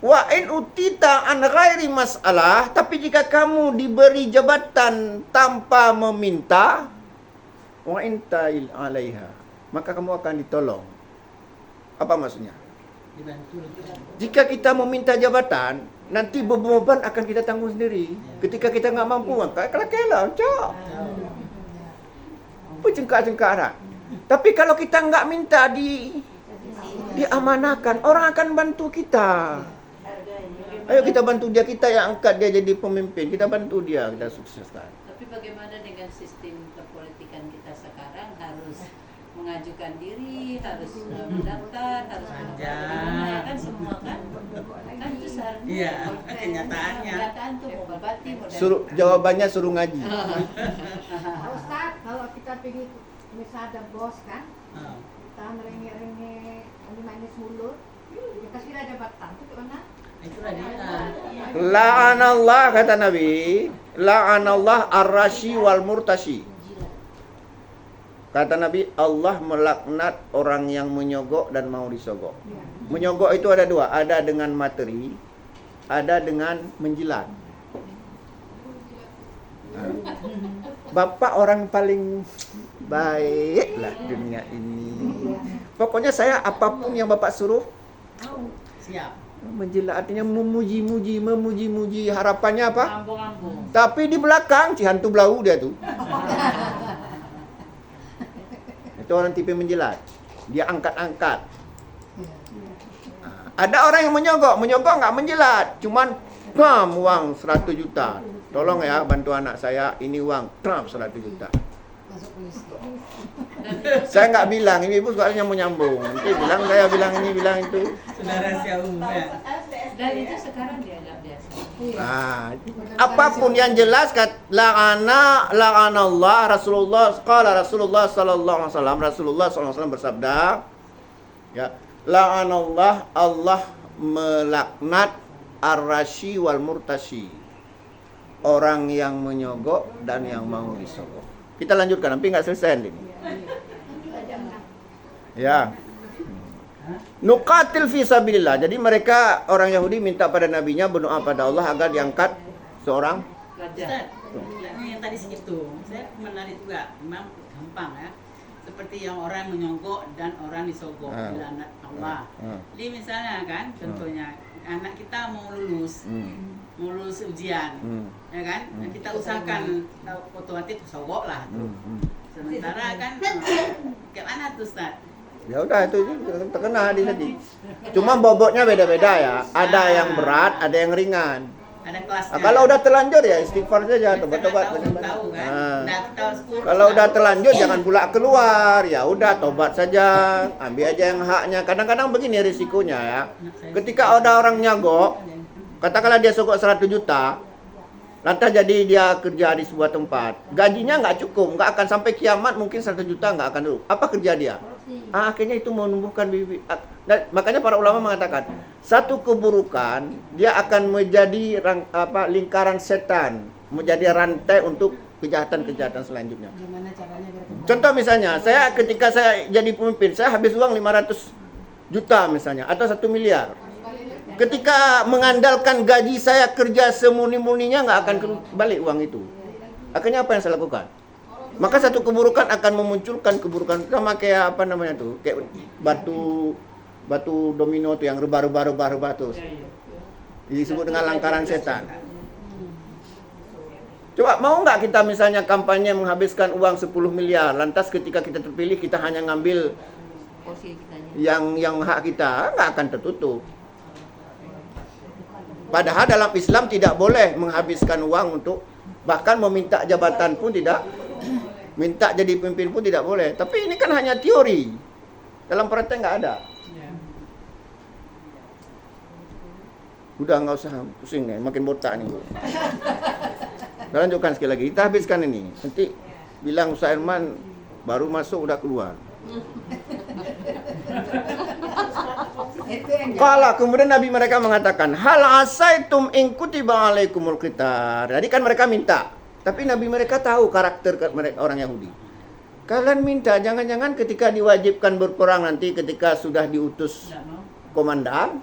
Speaker 1: Wa in utita an ghairi mas'alah, tapi jika kamu diberi jabatan tanpa meminta, wa intail alaiha, maka kamu akan ditolong. Apa maksudnya?
Speaker 5: Dibantu.
Speaker 1: Jika kita meminta jabatan, nanti beban akan kita tanggung sendiri. Ketika kita nggak mampu, maka kelak-kelak, cok. Cengkak-cengkak dah. Tapi kalau kita nggak minta diamanahkan, orang akan bantu kita. Ayo kita bantu dia, kita yang angkat dia jadi pemimpin, kita bantu dia, kita sukseskan.
Speaker 2: Tapi bagaimana dengan sistem perpolitikan kita sekarang? Harus mengajukan diri, harus mendaftar, harus
Speaker 5: Panjang.
Speaker 2: kan semua kan itu seharusnya.
Speaker 5: Iya, kenyataannya.
Speaker 2: Kenyataan tuh mau berbati, mau
Speaker 1: Jawabannya suruh ngaji.
Speaker 7: Pak Ustaz, kalau kita pergi misal ada bos kan,
Speaker 5: Ah.
Speaker 7: kita merengek-rengek, manis mulut, dia kasih ada jabatan, itu mana?
Speaker 5: Itulah dia.
Speaker 1: La'anallah, kata Nabi, la'anallah ar-rashi wal murtashi. Kata Nabi, Allah melaknat orang yang menyogok dan mau disogok. Menyogok itu ada dua, ada dengan materi, ada dengan menjilat. Bapak orang paling baiklah dunia ini. Pokoknya saya apapun yang Bapak suruh,
Speaker 5: Siap.
Speaker 1: menjilat artinya memuji-muji. Harapannya apa?
Speaker 5: Ambung-ambung.
Speaker 1: Tapi di belakang cihantu belau dia tuh. Itu orang tipe menjilat. Dia angkat-angkat. Ada orang yang menyogok nggak menjilat, cuman pam uang 100 juta. Tolong ya bantu anak saya, ini uang trap 100 juta. Saya nggak bilang, ini ibu soalnya mau nyambung. Nanti bilang saya bilang ini bilang itu.
Speaker 5: Sudah rahasia umum ya.
Speaker 2: Dan itu sekarang dianggap biasa.
Speaker 1: Nah, apapun yang jelas la'anallah Rasulullah sallallahu alaihi wasallam bersabda, ya, La'anallah, Allah melaknat ar-rashi wal murtashi. Orang yang menyogok dan yang mau disogok. Kita lanjutkan, tapi nggak selesai ini. Ya. Nuqatil fi sabilillah. Jadi mereka orang Yahudi minta pada nabinya berdoa pada Allah agar diangkat seorang
Speaker 2: Raja.
Speaker 5: Ustaz, yang tadi segitu, saya menarik juga, memang gampang ya. Seperti yang orang menyogok dan orang disogok, anak Allah. Jadi misalnya kan, contohnya anak kita mau lulus ujian, ya kan? Kita usahakan otomatis sogok lah tuh. Sementara kan, kayak mana tuh Ustaz?
Speaker 1: Ya udah itu terkena tadi. Cuma bobotnya beda-beda ya. Ada yang berat, ada yang ringan.
Speaker 5: Ada kelasnya.
Speaker 1: Nah, kalau udah terlanjur ya istighfar saja, tobat-tobat.
Speaker 5: Tahu kan?
Speaker 1: Kalau udah terlanjur jangan pula keluar. Ya udah tobat saja, ambil aja yang haknya. Kadang-kadang begini risikonya ya. Ketika ada orang nyogok, katakanlah dia sogok 100 juta, lantas jadi dia kerja di sebuah tempat, gajinya nggak cukup, nggak akan sampai kiamat mungkin 100 juta nggak akan dulu. Apa kerja dia? Akhirnya itu menumbuhkan bibit. Makanya para ulama mengatakan satu keburukan dia akan menjadi lingkaran setan, menjadi rantai untuk kejahatan-kejahatan selanjutnya.
Speaker 7: Gimana caranya biar kembali?
Speaker 1: Contoh misalnya, ketika saya jadi pemimpin, saya habis uang 500 juta misalnya atau 1 miliar. Ketika mengandalkan gaji saya kerja semurni-murninya nggak akan balik uang itu. Akhirnya apa yang saya lakukan? Maka satu keburukan akan memunculkan keburukan sama kayak apa namanya tuh, kayak batu domino tuh yang rebah tuh. Disebut dengan langkaran setan. Coba mau nggak kita misalnya kampanye menghabiskan uang 10 miliar, lantas ketika kita terpilih kita hanya ngambil
Speaker 2: Porsi kitanya.
Speaker 1: yang hak kita, nggak akan tertutup. Padahal dalam Islam tidak boleh menghabiskan uang untuk bahkan meminta jabatan pun tidak, minta jadi pemimpin pun tidak boleh. Tapi ini kan hanya teori, dalam praktek nggak ada. Udah nggak usah pusing nih, makin botak nih. Kita lanjutkan sekali lagi, kita habiskan ini. Nanti bilang Ustaz Herman baru masuk udah keluar. Kala kemudian Nabi mereka mengatakan, hal asaitum in kutiba alaikumul qitar. Jadi kan mereka minta, tapi Nabi mereka tahu karakter mereka orang Yahudi. Kalian minta, jangan-jangan ketika diwajibkan berperang nanti ketika sudah diutus komandan,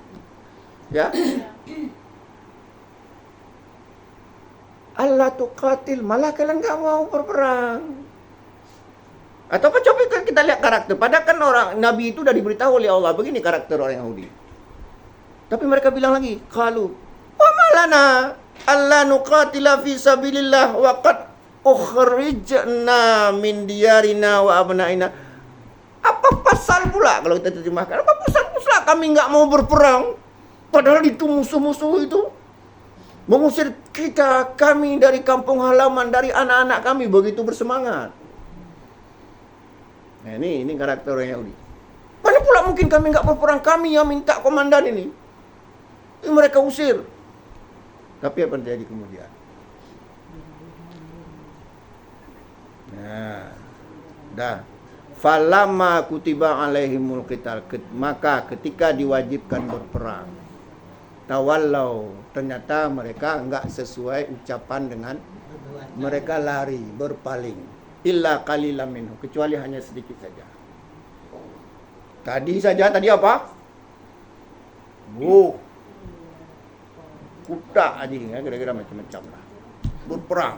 Speaker 1: ya. Allah tuqatil, malah kalian nggak mau berperang. Atau apa coba kita lihat karakter. Padahal kan orang Nabi itu sudah diberitahu oleh Allah begini karakter orang Yahudi. Tapi mereka bilang lagi, qalu wa malana alla nuqatila fi sabilillah wa qad ukhrijna min diyarina wa abnaina. Apa pasal pula kalau kita terjemahkan? Apa pasal pula kami enggak mau berperang? Padahal itu musuh-musuh itu mengusir kami dari kampung halaman, dari anak-anak kami, begitu bersemangat. Nah, ini karakter orang Yahudi. Mana pula mungkin kami enggak berperang, kami yang minta komandan ini. Mereka usir. Tapi apa yang terjadi kemudian? Nah, dah. Falamma kutiba alaihimul qital, maka ketika diwajibkan berperang, tawallau, ternyata mereka enggak sesuai ucapan dengan mereka lari, berpaling. Illa qalilan minhu, kecuali hanya sedikit saja. Tadi apa? Kuda aja ya, kira-kira macam-macam lah. Berperang.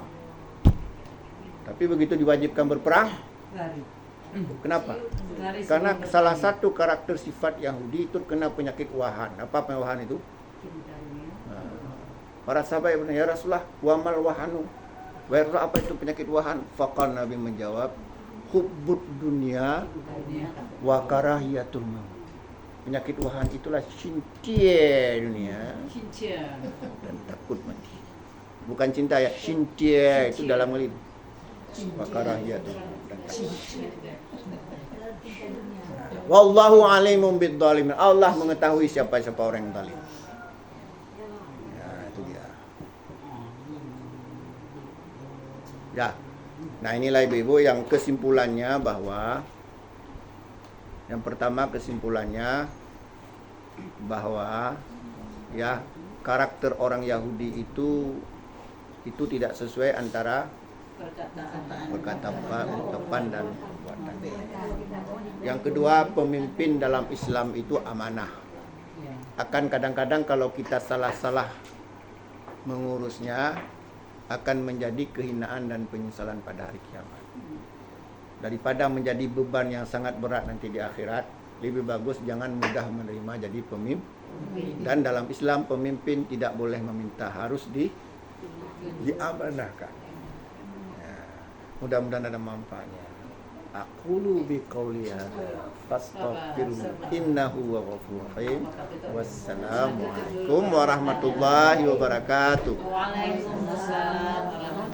Speaker 1: Tapi begitu diwajibkan berperang,
Speaker 2: Lari.
Speaker 1: kenapa?
Speaker 2: Lari
Speaker 1: Karena
Speaker 2: sebelum
Speaker 1: salah
Speaker 2: berperang.
Speaker 1: satu karakter sifat Yahudi itu kena penyakit wahan. Apa wahan itu?
Speaker 2: Cintanya.
Speaker 1: Para sahabat bertanya, ya Rasulullah, wamal wahanu. Wa apa itu penyakit wahan? Faqal Nabi menjawab, hubbud dunia wa karahiyatul maut. Penyakit wahan itulah cinta dunia
Speaker 2: Cinta.
Speaker 1: dan takut mati. Bukan cinta ya, cinta itu dalam hal ini. Wa karahiyatul maut dan takut. Wallahu alimun bidzalimin. Allah mengetahui siapa-siapa orang yang zalim. Ya, itu dia. Ya. Nah, inilah ibu-ibu yang kesimpulannya bahwa yang pertama kesimpulannya bahwa ya karakter orang Yahudi itu tidak sesuai antara ucapan dan perbuatan. Yang kedua, pemimpin dalam Islam itu amanah. Akan kadang-kadang kalau kita salah-salah mengurusnya akan menjadi kehinaan dan penyesalan pada hari kiamat. Daripada menjadi beban yang sangat berat nanti di akhirat, lebih bagus jangan mudah menerima jadi pemimpin. Dan dalam Islam pemimpin tidak boleh meminta, harus diamanahkan. Ya, mudah-mudahan ada manfaatnya. Aqulu biqauli hadza fastaghfirullah innahu ghafurur rahim. Wassalamualaikum warahmatullahi wabarakatuh.
Speaker 2: Waalaikumsalam warahmatullahi